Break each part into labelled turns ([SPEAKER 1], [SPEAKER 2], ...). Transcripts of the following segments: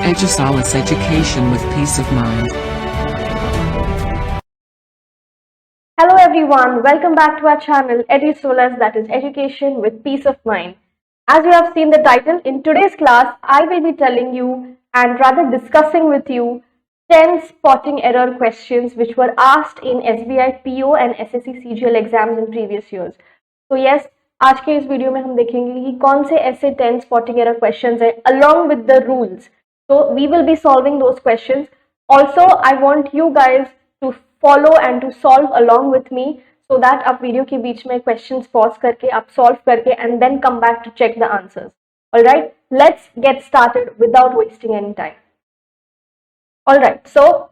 [SPEAKER 1] Edusalis Education with Peace of Mind.
[SPEAKER 2] Hello everyone, welcome back to our channel Edusalis, that is Education with Peace of Mind. As you have seen the title, in today's class I will be telling you and rather discussing with you 10 spotting error questions which were asked in SBI PO and SSC CGL exams in previous years. So yes, आज के इस video में हम देखेंगे कि कौन से ऐसे 10 spotting error questions हैं along with the rules. So we will be solving those questions. Also, I want you guys to follow and to solve along with me so that आप वीडियो के बीच में questions pause करके आप solve करके and then come back to check the answers. Alright, let's get started without wasting any time. Alright, so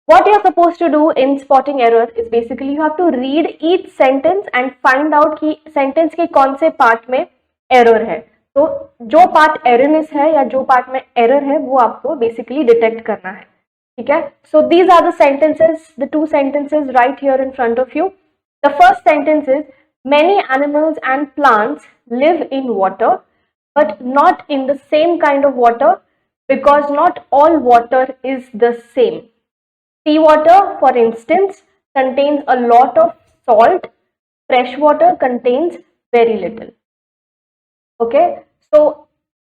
[SPEAKER 2] what you're supposed to do in spotting error is basically you have to read each sentence and find out कि sentence के कौन से part में error है. तो जो part एररनेस है या जो पार्ट में एरर है वो आपको बेसिकली डिटेक्ट करना है. ठीक है. So these are the sentences, the two sentences right here in front of you. The first sentence is many animals and plants live in water but not in the same kind of water because not all water is the same. Sea water for instance contains a lot of salt, fresh water contains very little. Okay, so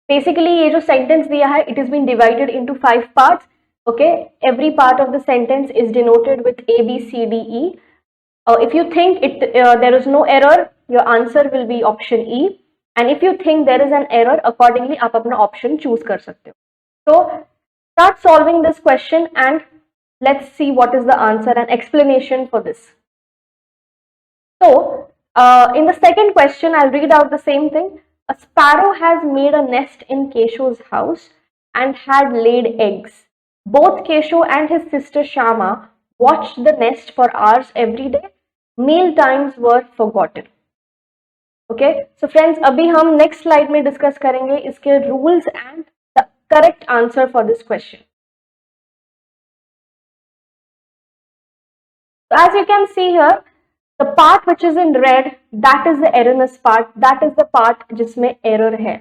[SPEAKER 2] basically ये जो sentence दिया है it is been divided into 5 parts. Okay, every part of the sentence is denoted with A, B, C, D, E. If you think there is no error, your answer will be option E. And if you think there is an error, accordingly आप अपना option choose कर सकते हो. So start solving this question and let's see what is the answer and explanation for this. So in the second question, I'll read out the same thing. A sparrow has made a nest in Keshu's house and had laid eggs. Both Keshu and his sister Shama watched the nest for hours every day. Meal times were forgotten. Okay, so friends, अभी हम next slide में discuss करेंगे इसके rules and the correct answer for this question. So as you can see here, the part which is in red, that is the erroneous part, that is the part जिसमें error है.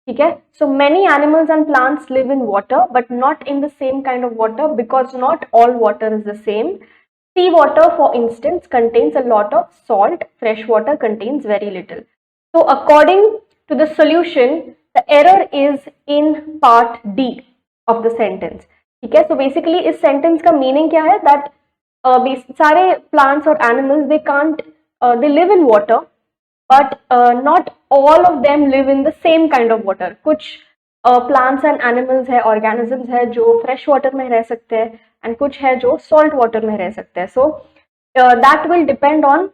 [SPEAKER 2] ठीक है. So many animals and plants live in water but not in the same kind of water because not all water is the same. Sea water for instance contains a lot of salt, fresh water contains very little. So according to the solution, the error is in part D of the sentence. ठीक है. So basically इस sentence का meaning क्या है? That सारे plants और animals they live in water but not all of them live in the same kind of water. कुछ plants and animals है, organisms है जो fresh water में रह सकते हैं and कुछ है जो salt water में रह सकते हैं. So that will depend on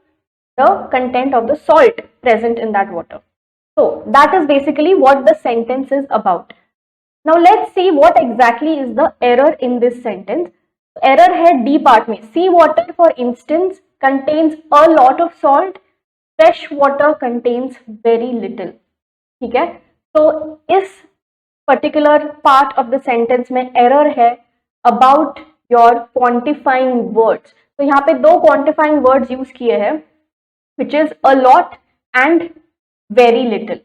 [SPEAKER 2] the content of the salt present in that water. So that is basically what the sentence is about. Now let's see what exactly is the error in this sentence. Error है D part में. Sea water for instance contains a lot of salt, fresh water contains very little. ठीक है. तो इस particular part of the sentence में error है about your quantifying words. तो यहाँ पे दो क्वांटिफाइंग वर्ड्स यूज किए हैं which is a lot and very little.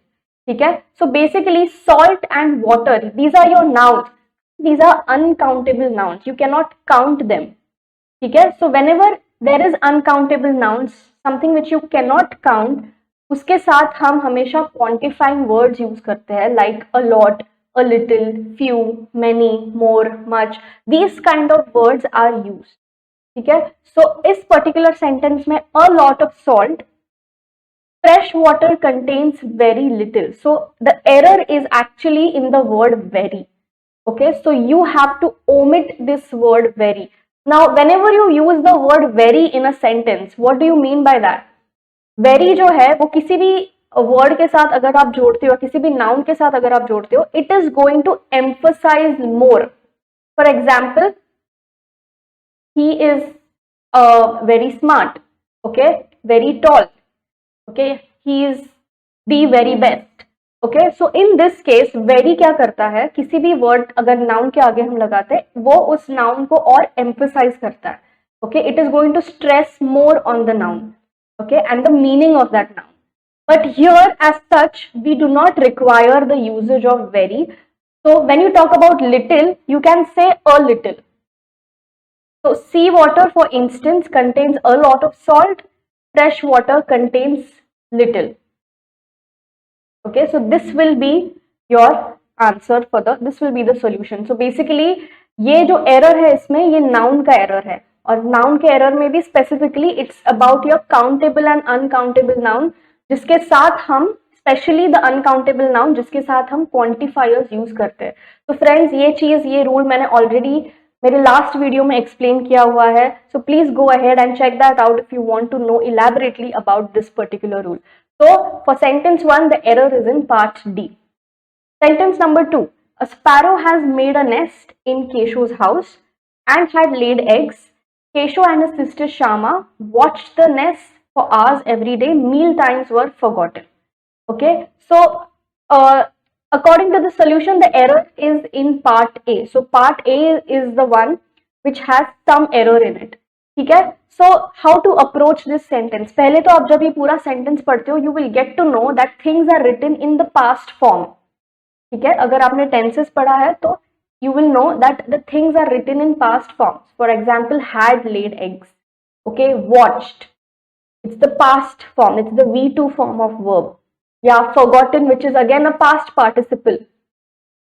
[SPEAKER 2] ठीक है. So basically salt and water, these are your nouns. These are uncountable nouns. You cannot count them. ठीक है. So whenever there is uncountable nouns, something which you cannot count, उसके साथ हम हमेशा quantifying words use करते हैं like a lot, a little, few, many, more, much. These kind of words are used. ठीक है. So इस particular sentence में a lot of salt, fresh water contains very little. So the error is actually in the word very. Okay, so you have to omit this word very. Now whenever you use the word very in a sentence, what do you mean by that? Very जो है वो किसी भी word के साथ अगर आप जोड़ते हो, किसी भी noun के साथ अगर आप जोड़ते हो, it is going to emphasize more. For example, he is very smart. Okay, very tall. Okay, he is the very best. Okay, so in this case very क्या करता है, किसी भी वर्ड अगर नाउन के आगे हम लगाते हैं वो उस नाउन को और एम्फसाइज करता है. Okay, it is going to stress more on the noun. Okay, and the meaning of that noun. But here as such we do not require the usage of very. So when you talk about little, you can say a little. So sea water, for instance, contains a lot of salt. Fresh water contains little. Okay, so this will be your answer for this will be the solution. So basically ये जो error है इसमें ये noun का error है, और noun के error में भी specifically it's about your countable and uncountable noun, जिसके साथ हम स्पेशली द अनकाउंटेबल नाउन जिसके साथ हम क्वांटिफायर्स यूज करते हैं. तो फ्रेंड्स ये रूल मैंने ऑलरेडी मेरे लास्ट वीडियो में एक्सप्लेन किया हुआ है. So please go ahead and check that out if you want to know elaborately about this particular rule. So for sentence 1, the error is in part D. Sentence number 2, a sparrow has made a nest in Keshu's house and had laid eggs. Keshu and his sister Shama watched the nest for hours every day. Meal times were forgotten. Okay, so according to the solution, the error is in part A. So part A is the one which has some error in it. ठीक है. So how to approach this sentence? पहले तो आप जब ये पूरा sentence पढ़ते हो, you will get to know that things are written in the past form. ठीक है. अगर आपने tenses पढ़ा है तो you will know that the things are written in past forms. For example, had laid eggs. Okay, watched. It's the past form. It's the V2 form of verb. Yeah, forgotten, which is again a past participle.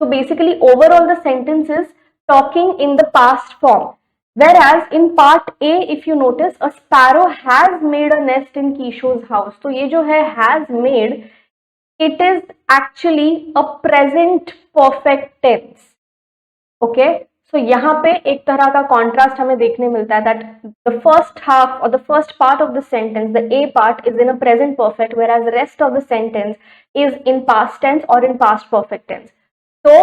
[SPEAKER 2] So basically, overall the sentence is talking in the past form. Whereas in part A, if you notice, a sparrow has made a nest in Keshu's house. So ये जो है has made, it is actually a present perfect tense. Okay, so यहाँ पे एक तरह का contrast हमें देखने मिलता है that the first half or the first part of the sentence, the A part, is in a present perfect, whereas the rest of the sentence is in past tense or in past perfect tense. So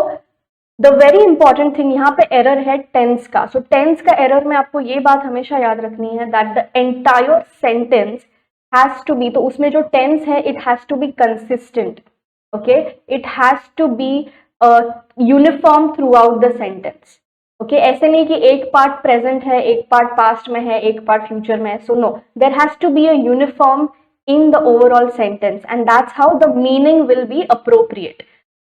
[SPEAKER 2] the very important thing यहाँ पे error है tense का. सो tense का error में आपको ये बात हमेशा याद रखनी है that the entire sentence has to be, तो उसमें जो टेंस है it has to be consistent. Okay, it has to be uniform throughout the sentence. Okay, ऐसे नहीं कि एक पार्ट प्रेजेंट है, एक पार्ट पास्ट में है, एक पार्ट फ्यूचर में है. So no, there has to be a uniform in the overall sentence and that's how the meaning will be appropriate.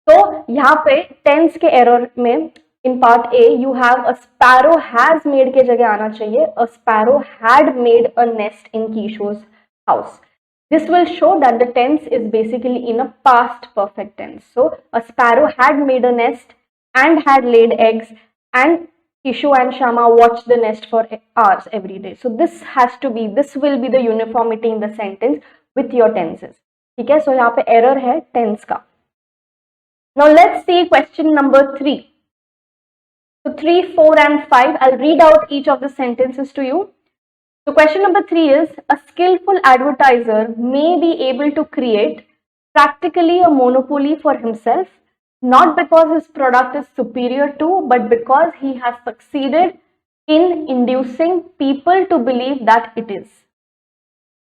[SPEAKER 2] तो यहाँ पे टेंस के एरर में in part A you have a sparrow has made के जगह आना चाहिए a sparrow had made a nest in कीशोज house. This will show that the tense is basically in a past perfect tense. So a sparrow had made a nest and had laid eggs and Kishu and Shama watched the nest for hours every day. So this will be the uniformity in the sentence with your tenses. ठीक है, so यहाँ पे error है tense का. Now let's see question number 3. So 3, 4 and 5, I'll read out each of the sentences to you. So question number 3 is, a skillful advertiser may be able to create practically a monopoly for himself, not because his product is superior to, but because he has succeeded in inducing people to believe that it is.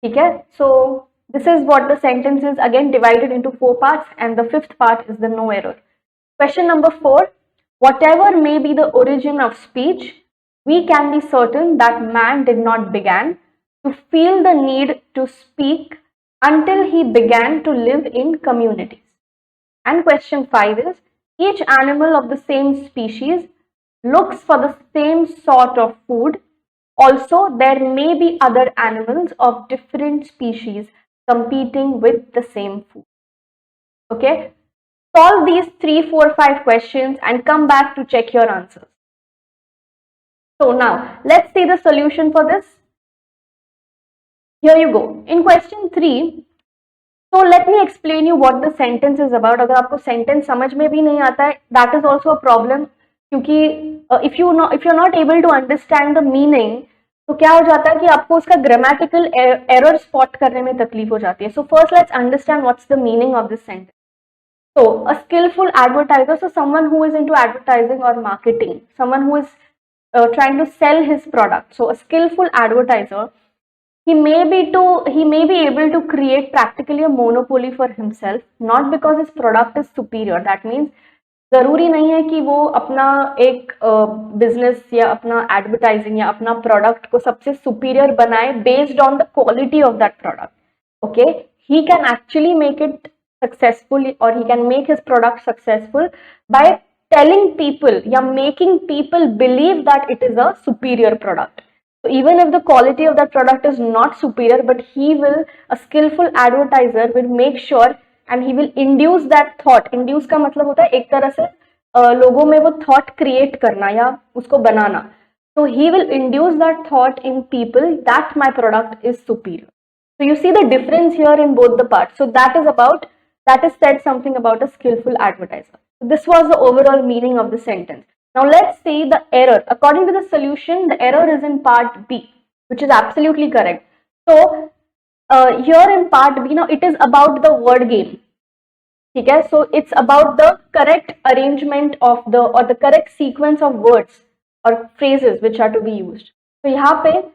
[SPEAKER 2] Okay, so this is what the sentence is, again divided into 4 parts, and the 5th part is the no error. Question number 4, whatever may be the origin of speech, we can be certain that man did not begin to feel the need to speak until he began to live in communities. And question 5 is, each animal of the same species looks for the same sort of food. Also, there may be other animals of different species competing with the same food. Okay, solve these 3, 4, 5 questions and come back to check your answers. So now let's see the solution for this. Here you go. In question 3, so let me explain you what the sentence is about. अगर आपको sentence समझ में भी नहीं आता है, that is also a problem, क्योंकि if you're not able to understand the meaning, तो क्या हो जाता है कि आपको उसका grammatical error spot करने में तकलीफ हो जाती है. So first let's understand what's the meaning of this sentence. So a skillful advertiser, so someone who is into advertising or marketing, someone who is trying to sell his product. So a skillful advertiser, he may be able to create practically a monopoly for himself, not because his product is superior. That means जरूरी नहीं है कि वो अपना एक business या अपना advertising या अपना प्रोडक्ट को सबसे सुपीरियर बनाए based on the quality of that product. Okay, he can actually make it successful, or he can make his product successful by telling people या making people believe that it is a superior product. So even if the quality of that product is not superior, but a skillful advertiser will make sure and he will induce that thought. Induce का मतलब होता है एक तरह से लोगों में वो thought create करना या उसको बनाना. So he will induce that thought in people that my product is superior. So you see the difference here in both the parts. So that is said something about a skillful advertiser. So this was the overall meaning of the sentence. Now let's see the error. According to the solution, the error is in part B, which is absolutely correct. So here in part B, now it is about the word game. Okay, so it's about the correct arrangement of the correct sequence of words or phrases which are to be used. So यहाँ पे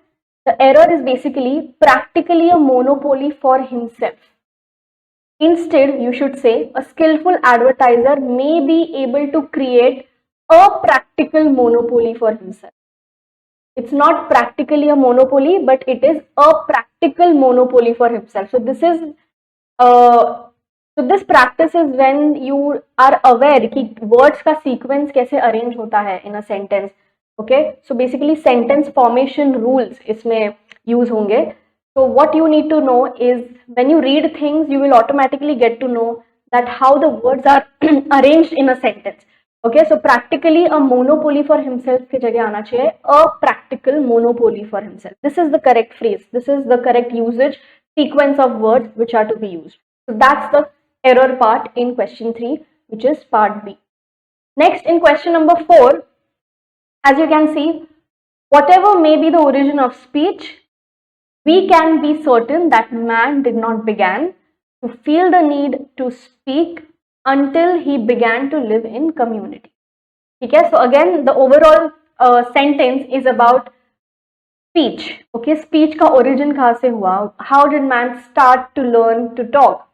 [SPEAKER 2] the error is basically practically a monopoly for himself. Instead, you should say a skillful advertiser may be able to create a practical monopoly for himself. It's not practically a monopoly, but it is a practical monopoly for himself. So this practice is when you are aware कि words का sequence कैसे arrange होता है in a sentence. Okay, so basically sentence formation rules इसमें use होंगे. So what you need to know is when you read things, you will automatically get to know that how the words are arranged in a sentence. Okay, so practically a monopoly for himself की जगह आना चाहिए a practical monopoly for himself. This is the correct phrase. This is the correct usage sequence of words which are to be used. So that's the error part in question 3, which is part B. Next, in question number 4, as you can see, whatever may be the origin of speech, we can be certain that man did not begin to feel the need to speak until he began to live in community. Okay, so again, the overall sentence is about speech. Okay, speech का origin कहाँ से हुआ? How did man start to learn to talk?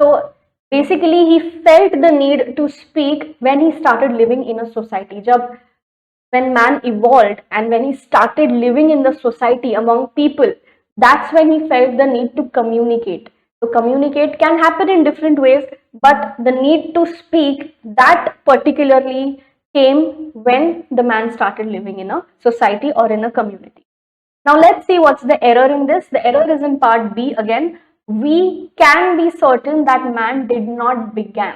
[SPEAKER 2] So basically, he felt the need to speak when he started living in a society. When man evolved and when he started living in the society among people, that's when he felt the need to communicate. So communicate can happen in different ways, but the need to speak, that particularly came when the man started living in a society or in a community. Now let's see what's the error in this. The error is in part B again. We can be certain that man did not begin.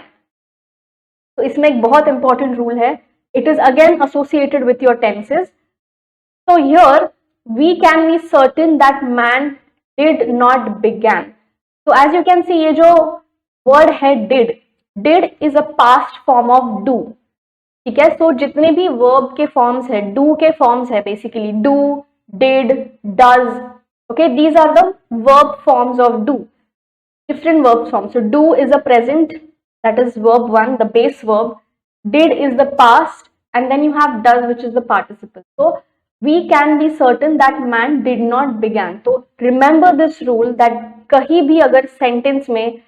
[SPEAKER 2] So इसमें एक बहुत important rule है. It is again associated with your tenses. So here we can be certain that man did not begin. So as you can see, ये जो word है did is a past form of do. ठीक है, so जितने भी verb के forms है, do के forms है basically, do, did, does. Okay, these are the verb forms of do. Different verb forms. So do is a present, that is verb 1, the base verb. Did is the past, and then you have does, which is the participle. So we can be certain that man did not begin. So remember this rule that कहीं भी अगर sentence में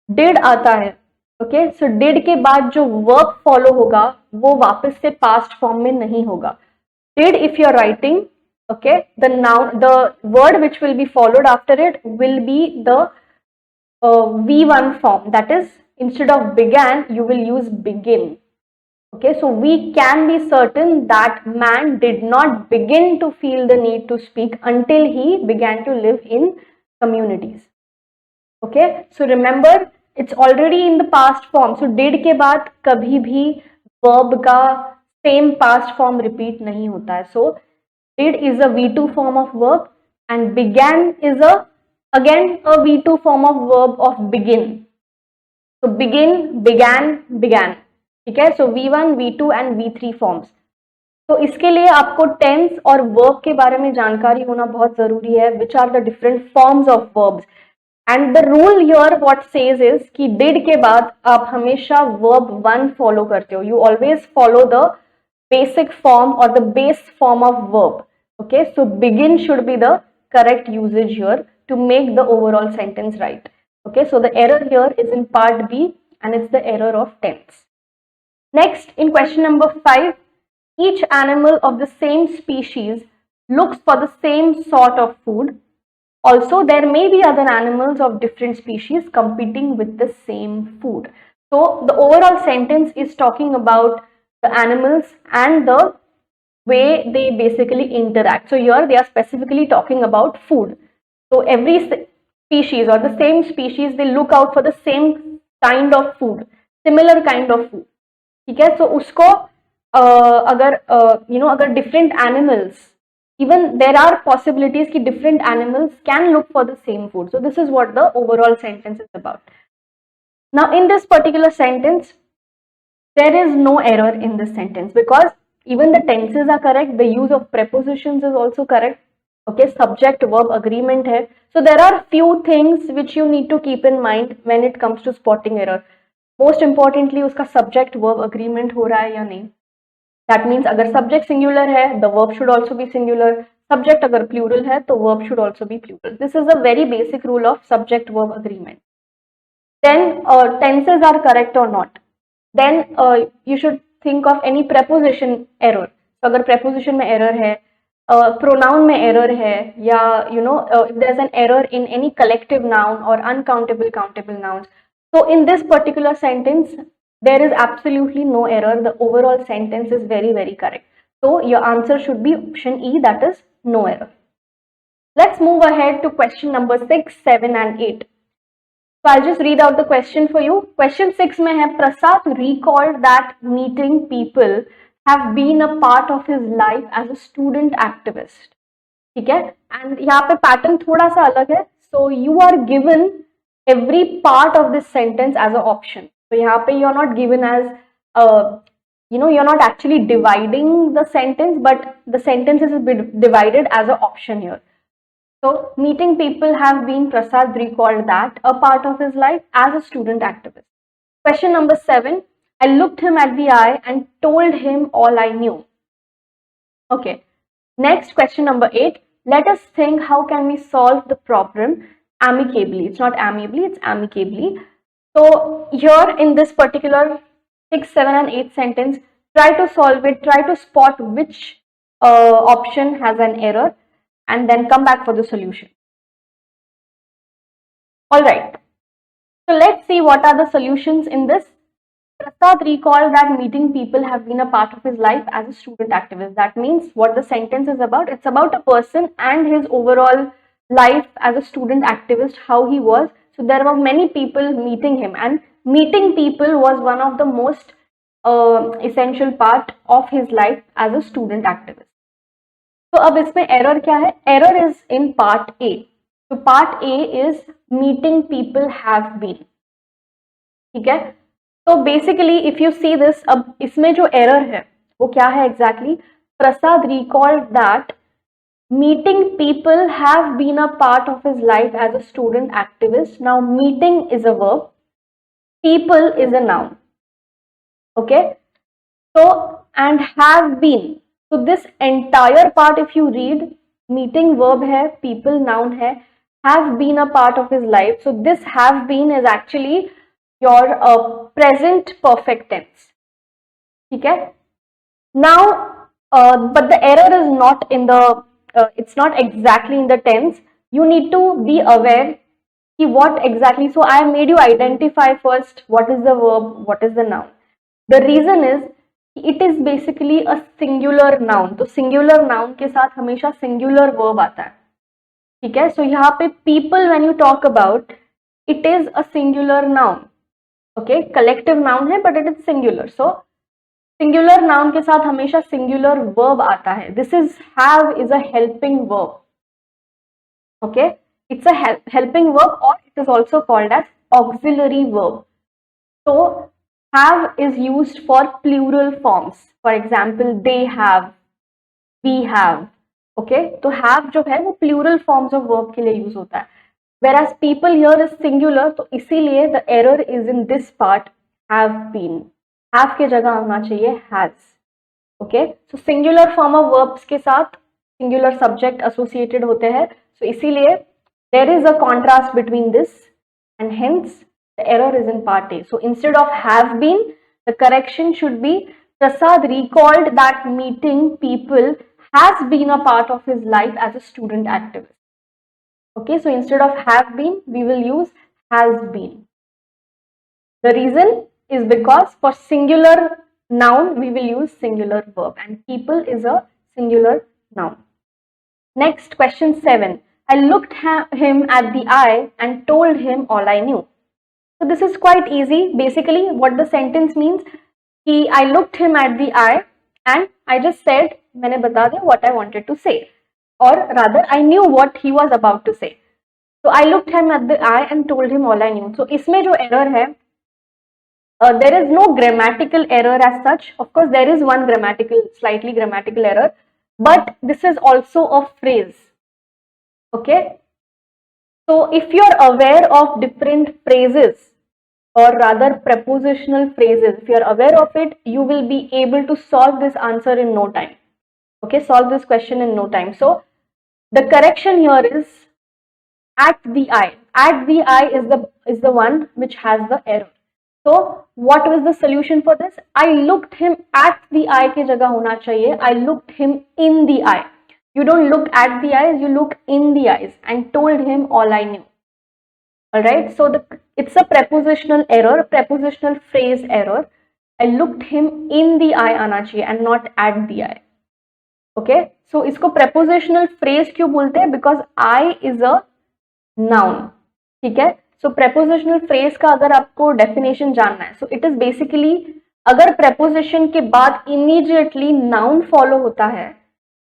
[SPEAKER 2] did आता है, okay, so did के बाद जो verb follow होगा वो वापस से past form में नहीं होगा. Did, if you are writing, okay, the word which will be followed after it will be the V1 form. That is, instead of began, you will use begin. Okay, so we can be certain that man did not begin to feel the need to speak until he began to live in communities. Okay, so remember, it's already in the past form. So did के बाद कभी भी verb का same past form repeat नहीं होता है. So did is a V2 form of verb and began is again a V2 form of verb of begin. So begin, began, began. ठीक है, so V1, V2 and V3 forms. तो इसके लिए आपको tense और verb के बारे में जानकारी होना बहुत जरूरी है. Which are the different forms of verbs? And the rule here what says is कि did के बाद आप हमेशा verb 1 follow करते हो. You always follow the basic form or the base form of verb. Okay, so begin should be the correct usage here to make the overall sentence right. Okay, so the error here is in part B and it's the error of tense. Next, in question number 5, each animal of the same species looks for the same sort of food. Also, there may be other animals of different species competing with the same food. So, the overall sentence is talking about the animals and the way they basically interact. So here they are specifically talking about food. So every species or the same species, they look out for the same kind of food, similar kind of food. ठीक है, so उसको अगर अगर different animals, even there are possibilities कि different animals can look for the same food. So this is what the overall sentence is about. Now in this particular sentence, there is no error in this sentence because even the tenses are correct, the use of prepositions is also correct. Okay, subject verb agreement hai. So there are few things which you need to keep in mind when it comes to spotting error. Most importantly, uska subject verb agreement ho raha hai ya nahi. That means agar subject singular hai, the verb should also be singular. Subject agar plural hai, तो verb should also be plural. This is a very basic rule of subject verb agreement. Then tenses are correct or not. Then you should think of any preposition error. So अगर preposition में error है, pronoun में error है, या if there's an error in any collective noun or uncountable countable nouns. So in this particular sentence, there is absolutely no error. The overall sentence is very, very correct. So your answer should be option E, that is no error. Let's move ahead to question number 6, 7 and 8. So I'll just read out the question for you. Question 6 में है, Prasad recalled that meeting people have been a part of his life as a student activist. ठीक है, and यहाँ पे pattern थोड़ा सा अलग है. So you are given every part of this sentence as an option. So यहाँ पे you are not given as you're not actually dividing the sentence, but the sentence is divided as an option here. So meeting people have been, Prasad recalled that, a part of his life as a student activist. Question number 7, I looked him at the eye and told him all I knew. Okay. Next, question number 8, let us think how can we solve the problem amicably. It's not amicably, it's amicably. So here in this particular 6, 7 and 8 sentence, try to solve it, try to spot which option has an error, and then come back for the solution. Alright, so let's see what are the solutions in this. Prasad recalled that meeting people have been a part of his life as a student activist. That means what the sentence is about. It's about a person and his overall life as a student activist, how he was. So there were many people meeting him, and meeting people was one of the most essential part of his life as a student activist. तो अब इसमें error क्या है? Error is in part A. तो part A is meeting people have been. ठीक है, तो basically if you see this, अब इसमें जो एरर है वो क्या है exactly? Prasad recalled that meeting people have been a part of his life as a student activist. Now meeting is a verb, people is a noun. Okay, so and have been. So this entire part, if you read, meeting verb hai, people noun hai, have been a part of his life. So this have been is actually your present perfect tense. Okay. Now, but the error is not in the, it's not exactly in the tense. You need to be aware what exactly. So I made you identify first what is the verb, what is the noun. The reason is it is basically a singular noun. तो singular noun के साथ हमेशा singular verb आता है. ठीक है, so यहाँ पे people when you talk about, it is a singular noun. Okay, collective noun है but it is singular. So singular noun के साथ हमेशा singular verb आता है. This is have is a helping verb. Okay, it's a helping verb, or it is also called as auxiliary verb. So have is used for plural forms. For example, they have, we have. Okay, तो have जो है वो plural forms of verb के लिए use होता है. Whereas people here is singular, तो इसीलिए the error is in this part, have been. Have के जगह होना चाहिए has. Okay, so singular form of verbs के साथ singular subject associated होते हैं. So इसीलिए there is a contrast between this, and hence the error is in part A. So instead of have been, the correction should be Prasad recalled that meeting people has been a part of his life as a student activist. Okay, so instead of have been, we will use has been. The reason is because for singular noun, we will use singular verb, and people is a singular noun. Next, question 7. I looked him at the eye and told him all I knew. So this is quite easy. Basically, what the sentence means, I looked him at the eye and I just said, मैंने बता दिया what I wanted to say, or rather I knew what he was about to say. So I looked him at the eye and told him all I knew. So इसमें जो error है, there is no grammatical error as such. Of course, there is one slightly grammatical error, but this is also a phrase. Okay. So if you're aware of different phrases, or rather prepositional phrases, if you're aware of it, you will be able to solve this answer in no time. Okay, solve this question in no time. So the correction here is at the eye. At the eye is the one which has the error. So what was the solution for this? I looked him at the eye की जगह होना चाहिए I looked him in the eye. You don't look at the eyes, you look in the eyes, and told him all I knew. Alright, so it's a prepositional error, prepositional phrase error. I looked him in the eye आना चाहिए and not at the eye. Okay, so इसको prepositional phrase क्यों बोलते हैं? Because I is a noun. ठीक है, so prepositional phrase का अगर आपको definition जानना है, so it is basically अगर preposition के बाद immediately noun follow होता है,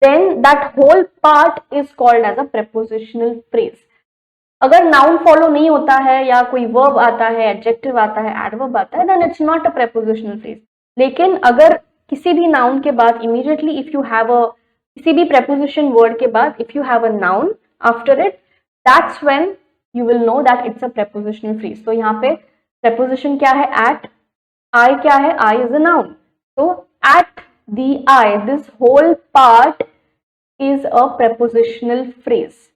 [SPEAKER 2] then that whole part is called as a prepositional phrase. अगर noun follow नहीं होता है या कोई verb आता है, adjective आता है, adverb आता है, then it's not a prepositional phrase. लेकिन अगर किसी भी noun के बाद immediately if you have a किसी भी preposition word के बाद if you have a noun after it, that's when you will know that it's a prepositional phrase. So यहाँ पे preposition क्या है? At. I क्या है? I is a noun. So at the eye, this whole part is a prepositional phrase.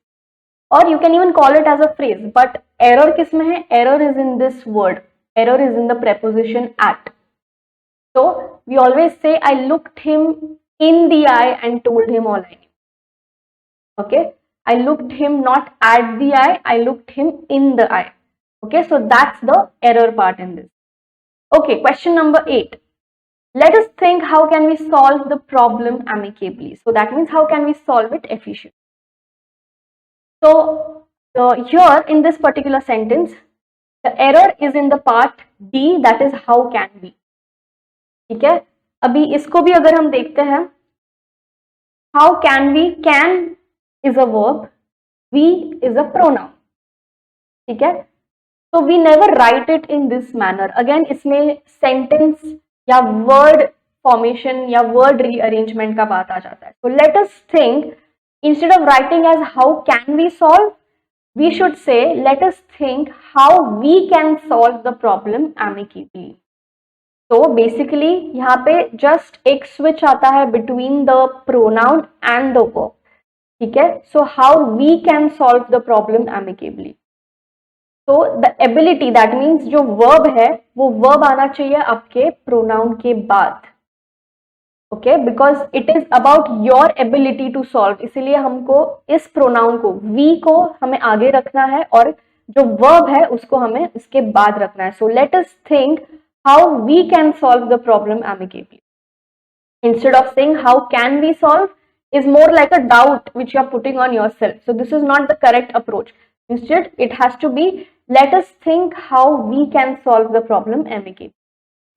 [SPEAKER 2] Or you can even call it as a phrase. But error किसमें है? Error is in this word. Error is in the preposition at. So we always say I looked him in the eye and told him all I knew. Okay. I looked him not at the eye, I looked him in the eye. Okay, so that's the error part in this. Okay, question number 8. Let us think how can we solve the problem amicably. So that means how can we solve it efficiently. So here in this particular sentence, the error is in the part D, that is how can we. ठीक है, अभी इसको भी अगर हम देखते हैं, how can we, can is a verb, we is a pronoun. ठीक है, so we never write it in this manner. Again इसमें sentence या word formation या word rearrangement का बात आ जाता है. So let us think, instead of writing as how can we solve, we should say let us think how we can solve the problem amicably. So basically यहाँ पे just एक switch आता है between the pronoun and the verb. ठीक है, so how we can solve the problem amicably. So the ability, that means जो verb है वो verb आना चाहिए आपके pronoun के बाद. Okay, because it is about your ability to solve. इसीलिए हमको इस pronoun को, we को हमें आगे रखना है और जो verb है उसको हमें इसके बाद रखना है. So let us think how we can solve the problem amicably. Instead of saying how can we solve, is more like a doubt which you are putting on yourself. So this is not the correct approach. Instead, it has to be let us think how we can solve the problem amicably.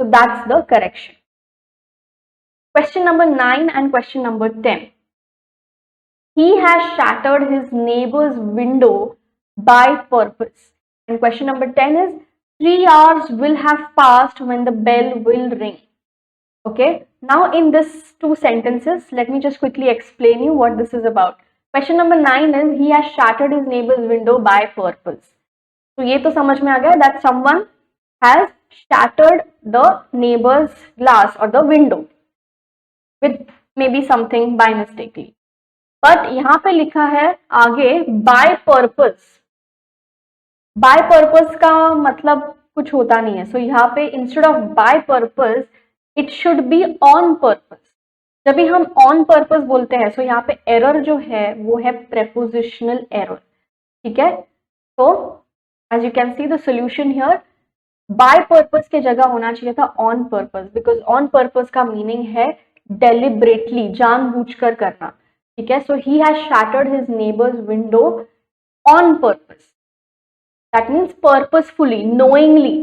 [SPEAKER 2] So that's the correction. Question number 9 and question number 10. He has shattered his neighbor's window by purpose. And question number 10 is 3 hours will have passed when the bell will ring. Okay, now in this two sentences, let me just quickly explain you what this is about. Question number 9 is he has shattered his neighbor's window by purpose. So ये तो समझ में आ गया that someone has shattered the neighbor's glass or the window with maybe something by mistakenly. But यहाँ पे लिखा है आगे by purpose. By purpose का मतलब कुछ होता नहीं है. So यहाँ पे instead of by purpose, it should be on purpose. जब भी हम on purpose बोलते हैं, so यहाँ पे error जो है वो है prepositional error. ठीक है, so as you can see the solution here, by purpose की जगह होना चाहिए था on purpose, because on purpose का मीनिंग है डेलिबरेटली, जानबूझकर करना, ठीक है. So he has shattered his neighbour's window on purpose. That means purposefully, knowingly.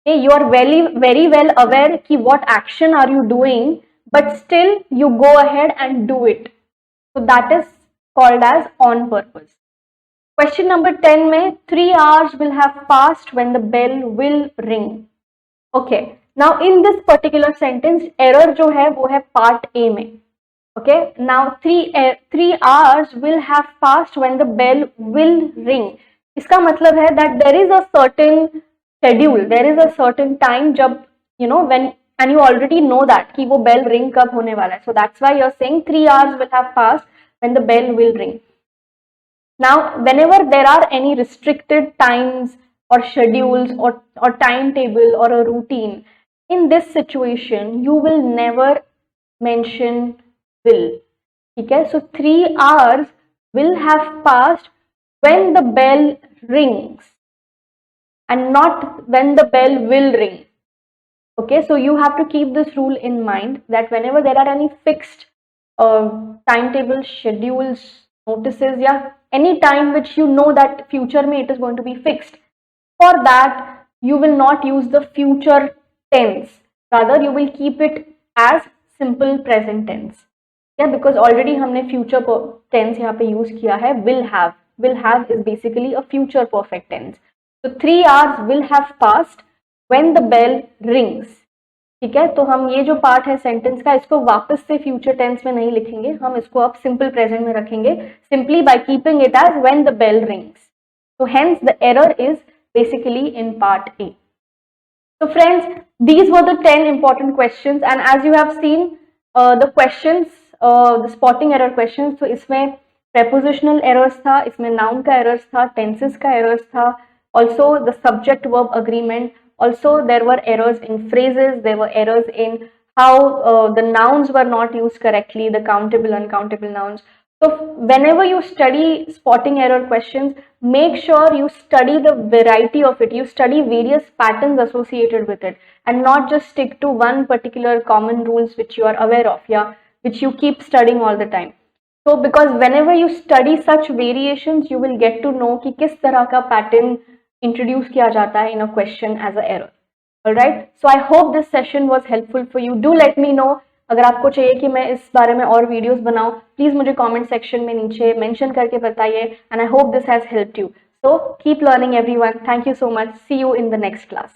[SPEAKER 2] Okay, you are very well aware कि what action are you doing, but still you go ahead and do it. So that is called as on purpose. Question number 10 में 3 hours will have passed when the bell will ring. Okay, now in this particular sentence error जो है वो है part A में. Okay, now 3 hours will have passed when the bell will ring. इसका मतलब है that there is a certain schedule, there is a certain time जब when, and you already know that कि वो bell ring कब होने वाला है. So that's why you're saying 3 hours will have passed when the bell will ring. Now whenever there are any restricted times or schedules or timetable or a routine, in this situation you will never mention will. ठीक है. So 3 hours will have passed when the bell rings and not when the bell will ring. Okay, so you have to keep this rule in mind that whenever there are any fixed timetable, schedules, notices, yeah, any time which you know that future में it is going to be fixed, for that you will not use the future tense, rather you will keep it as simple present tense. Yeah, because already हमने future tense यहाँ पे use किया है will have. Will have is basically a future perfect tense. So 3 hours will have passed when the bell rings. ठीक है. तो हम ये जो पार्ट है सेंटेंस का, इसको वापस से फ्यूचर टेंस में नहीं लिखेंगे, हम इसको अब सिंपल प्रेजेंट में रखेंगे, simply by keeping it as when the bell rings. So hence the error is basically in part A. So friends, these were the 10 important questions, and as you have seen the questions, the spotting error questions, तो इसमें prepositional errors था, इसमें noun का errors था, tenses का errors था, also the subject verb agreement, also there were errors in phrases, there were errors in how the nouns were not used correctly, the countable, uncountable nouns. So whenever you study spotting error questions, make sure you study the variety of it, you study various patterns associated with it, and not just stick to one particular common rules which you are aware of, yeah, which you keep studying all the time. So because whenever you study such variations, you will get to know कि किस तरह का pattern introduce किया जाता है in a question as a error. Alright, so I hope this session was helpful for you. Do let me know अगर आपको चाहिए कि मैं इस बारे में और वीडियोस बनाऊं, प्लीज मुझे कमेंट सेक्शन में नीचे मेंशन करके बताइए, and I hope this has helped you. So keep learning everyone. Thank you so much. See you in the next class.